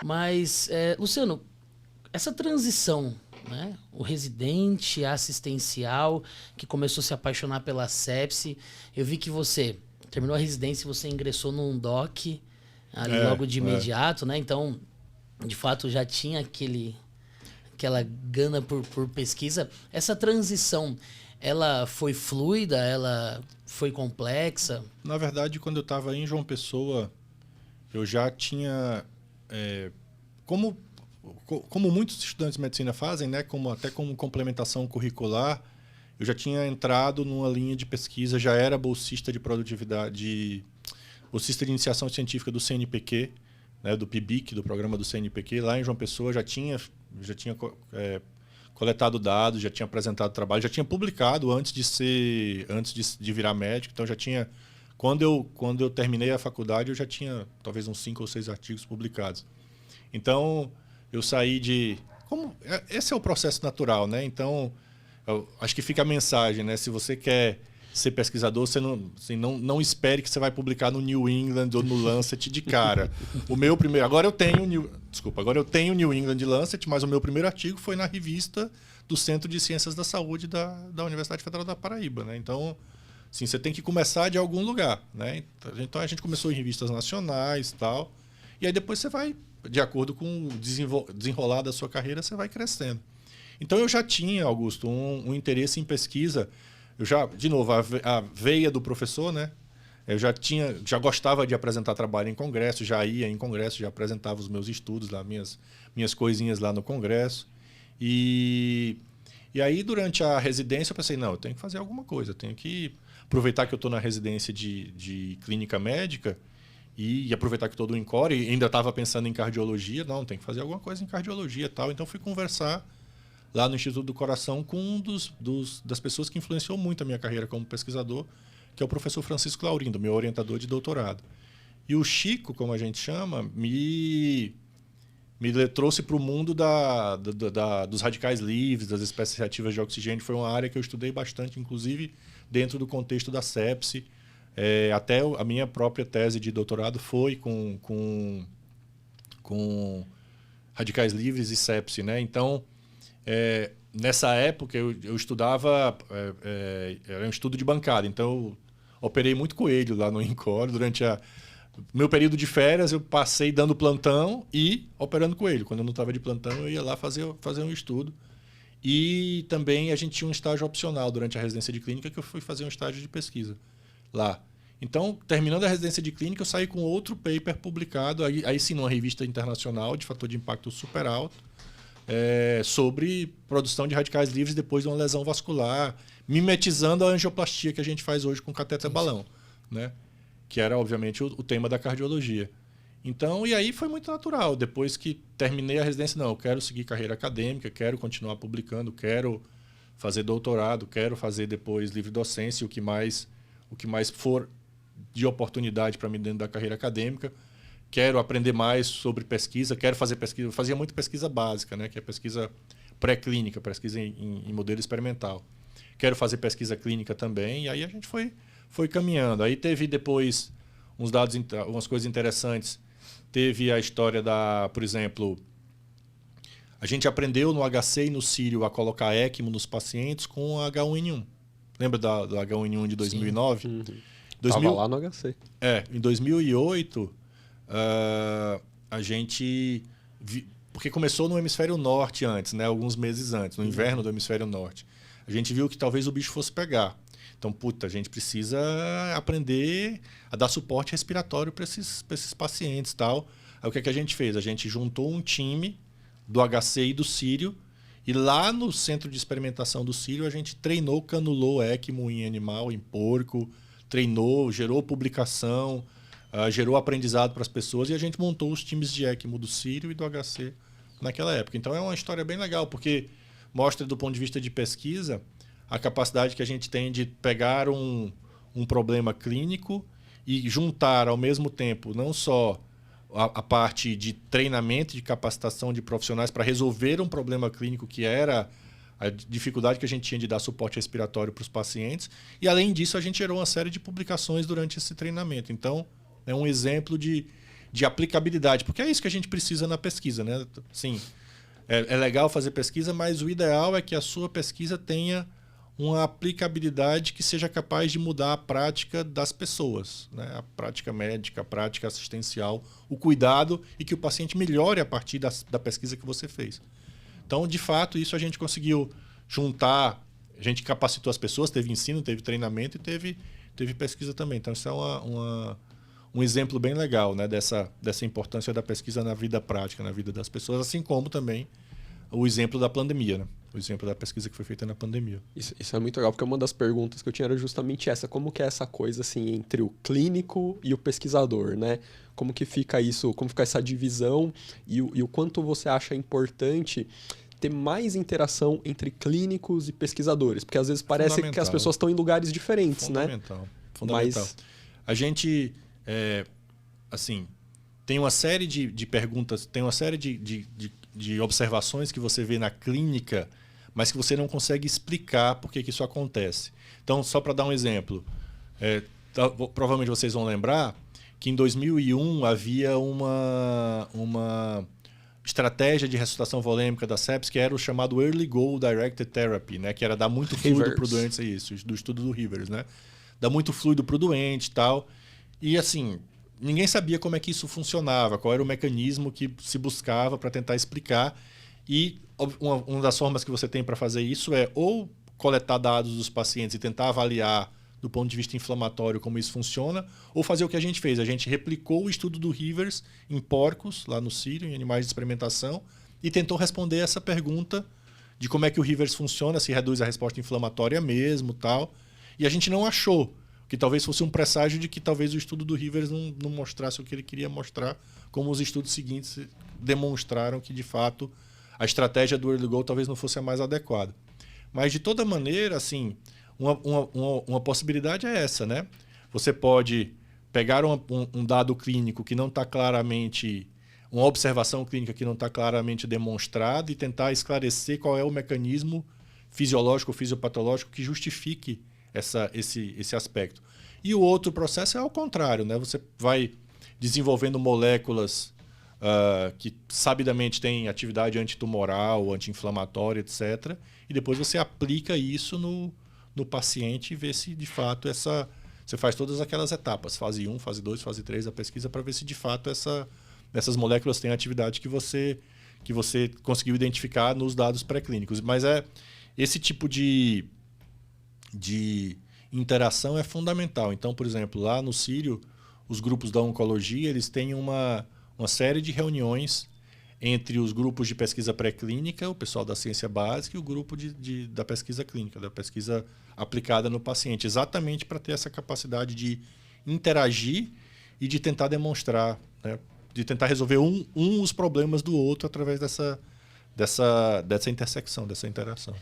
Mas, Luciano, essa transição, né? O residente assistencial que começou a se apaixonar pela sepsi, eu vi que você terminou a residência e você ingressou num DOC ali logo de imediato, né? Então, de fato, já tinha aquela gana por pesquisa. Essa transição, ela foi fluida? Ela foi complexa? Na verdade, quando eu estava em João Pessoa, eu já tinha... como muitos estudantes de medicina fazem, né, até como complementação curricular, eu já tinha entrado numa linha de pesquisa, já era bolsista de produtividade, bolsista de iniciação científica do CNPq, né, do PIBIC, do programa do CNPq. Lá em João Pessoa já tinha coletado dados, já tinha apresentado trabalho, já tinha publicado antes de virar médico. Então já tinha, quando eu terminei a faculdade, eu já tinha talvez uns 5 ou 6 artigos publicados. Então eu saí de... esse é o processo natural, né? Então eu acho que fica a mensagem, né? Se você quer ser pesquisador, você não espere que você vai publicar no New England ou no Lancet de cara. O meu primeiro... Agora eu tenho New England e Lancet, mas o meu primeiro artigo foi na revista do Centro de Ciências da Saúde da Universidade Federal da Paraíba, né? Então, assim, você tem que começar de algum lugar, né? Então a gente começou em revistas nacionais e tal. E aí depois você vai, de acordo com o desenrolar da sua carreira, você vai crescendo. Então eu já tinha, Augusto, um interesse em pesquisa. Eu já, de novo, a veia do professor, né? Eu já gostava de apresentar trabalho em congresso, já ia em congresso, já apresentava os meus estudos lá, minhas coisinhas lá no congresso. E aí, durante a residência, eu pensei, não, eu tenho que fazer alguma coisa, eu tenho que aproveitar que eu estou na residência de clínica médica e aproveitar que estou do INCOR e ainda estava pensando em cardiologia, não, tem que fazer alguma coisa em cardiologia e tal. Então, fui conversar lá no Instituto do Coração com um das pessoas que influenciou muito a minha carreira como pesquisador, que é o professor Francisco Laurindo, meu orientador de doutorado. E o Chico, como a gente chama, me trouxe para o mundo dos radicais livres, das espécies reativas de oxigênio. Foi uma área que eu estudei bastante, inclusive dentro do contexto da sepse. Até a minha própria tese de doutorado foi com radicais livres e sepse, né? Então, nessa época, eu estudava... era um estudo de bancada, então eu operei muito coelho lá no INCOR. Durante meu período de férias, eu passei dando plantão e operando coelho. Quando eu não estava de plantão, eu ia lá fazer um estudo. E também a gente tinha um estágio opcional durante a residência de clínica, que eu fui fazer um estágio de pesquisa lá. Então, terminando a residência de clínica, eu saí com outro paper publicado, aí sim, numa revista internacional de fator de impacto super alto, sobre produção de radicais livres depois de uma lesão vascular, mimetizando a angioplastia que a gente faz hoje com catéter balão, né? Que era, obviamente, o tema da cardiologia. Então, e aí foi muito natural. Depois que terminei a residência, não, eu quero seguir carreira acadêmica, quero continuar publicando, quero fazer doutorado, quero fazer depois livre docência, o que mais for de oportunidade para mim dentro da carreira acadêmica. Quero aprender mais sobre pesquisa, quero fazer pesquisa. Eu fazia muito pesquisa básica, né, que é pesquisa pré-clínica, pesquisa em modelo experimental. Quero fazer pesquisa clínica também, e aí a gente foi caminhando. Aí teve depois umas coisas interessantes. Teve a história por exemplo, a gente aprendeu no HC e no Sírio a colocar ECMO nos pacientes com H1N1. Lembra do H1N1 de 2009? Sim. Estava lá no HC. Em 2008, a gente... porque começou no hemisfério norte antes, né? Alguns meses antes, no inverno do hemisfério norte. A gente viu que talvez o bicho fosse pegar. Então, a gente precisa aprender a dar suporte respiratório para esses pacientes e tal. Aí o que a gente fez? A gente juntou um time do HC e do Sírio, e lá no centro de experimentação do Sírio a gente treinou, canulou ECMO em animal, em porco, treinou, gerou publicação, gerou aprendizado para as pessoas, e a gente montou os times de ECMO do Sírio e do HC naquela época. Então é uma história bem legal, porque mostra, do ponto de vista de pesquisa, a capacidade que a gente tem de pegar um problema clínico e juntar ao mesmo tempo não só a parte de treinamento, de capacitação de profissionais para resolver um problema clínico que era a dificuldade que a gente tinha de dar suporte respiratório para os pacientes. E, além disso, a gente gerou uma série de publicações durante esse treinamento. Então, é um exemplo de aplicabilidade, porque é isso que a gente precisa na pesquisa, né? Sim, é legal fazer pesquisa, mas o ideal é que a sua pesquisa tenha uma aplicabilidade que seja capaz de mudar a prática das pessoas, né? A prática médica, a prática assistencial, o cuidado, e que o paciente melhore a partir da pesquisa que você fez. Então, de fato, isso a gente conseguiu juntar, a gente capacitou as pessoas, teve ensino, teve treinamento e teve pesquisa também. Então, isso é um exemplo bem legal, né, dessa importância da pesquisa na vida prática, na vida das pessoas, assim como também o exemplo da pandemia, né? O exemplo da pesquisa que foi feita na pandemia. Isso é muito legal, porque uma das perguntas que eu tinha era justamente essa: como que é essa coisa assim entre o clínico e o pesquisador, né? Como que fica isso, como fica essa divisão e o quanto você acha importante ter mais interação entre clínicos e pesquisadores? Porque às vezes parece que as pessoas estão em lugares diferentes, Fundamental. né? Fundamental. A gente, assim, tem uma série de perguntas, tem uma série de observações que você vê na clínica, mas que você não consegue explicar por que isso acontece. Então, só para dar um exemplo, provavelmente vocês vão lembrar que em 2001 havia uma estratégia de ressuscitação volêmica da sepsis que era o chamado Early Goal Directed Therapy, né? Que era dar muito fluido para o doente, isso, do estudo do Rivers, né? Dar muito fluido para o doente e tal. E assim, ninguém sabia como é que isso funcionava, qual era o mecanismo que se buscava para tentar explicar. E uma das formas que você tem para fazer isso é ou coletar dados dos pacientes e tentar avaliar do ponto de vista inflamatório como isso funciona, ou fazer o que a gente fez. A gente replicou o estudo do Rivers em porcos, lá no Sírio, em animais de experimentação, e tentou responder essa pergunta de como é que o Rivers funciona, se reduz a resposta inflamatória mesmo, tal. E a gente não achou, que talvez fosse um presságio de que talvez o estudo do Rivers não mostrasse o que ele queria mostrar, como os estudos seguintes demonstraram que, de fato, a estratégia do Early Goal talvez não fosse a mais adequada. Mas, de toda maneira, assim, uma possibilidade é essa, né? Você pode pegar um dado clínico que não está claramente... uma observação clínica que não está claramente demonstrada e tentar esclarecer qual é o mecanismo fisiológico ou fisiopatológico que justifique esse aspecto. E o outro processo é ao contrário, né? Você vai desenvolvendo moléculas que sabidamente têm atividade antitumoral, anti-inflamatória, etc. E depois você aplica isso no paciente e vê se de fato você faz todas aquelas etapas, fase 1, fase 2, fase 3 da pesquisa, para ver se de fato essas moléculas têm a atividade que você conseguiu identificar nos dados pré-clínicos. Mas esse tipo de interação é fundamental. Então, por exemplo, lá no Sírio, os grupos da oncologia, eles têm uma série de reuniões entre os grupos de pesquisa pré-clínica, o pessoal da ciência básica, e o grupo da pesquisa clínica, da pesquisa aplicada no paciente, exatamente para ter essa capacidade de interagir e de tentar demonstrar, né? De tentar resolver os problemas do outro através dessa intersecção, dessa interação.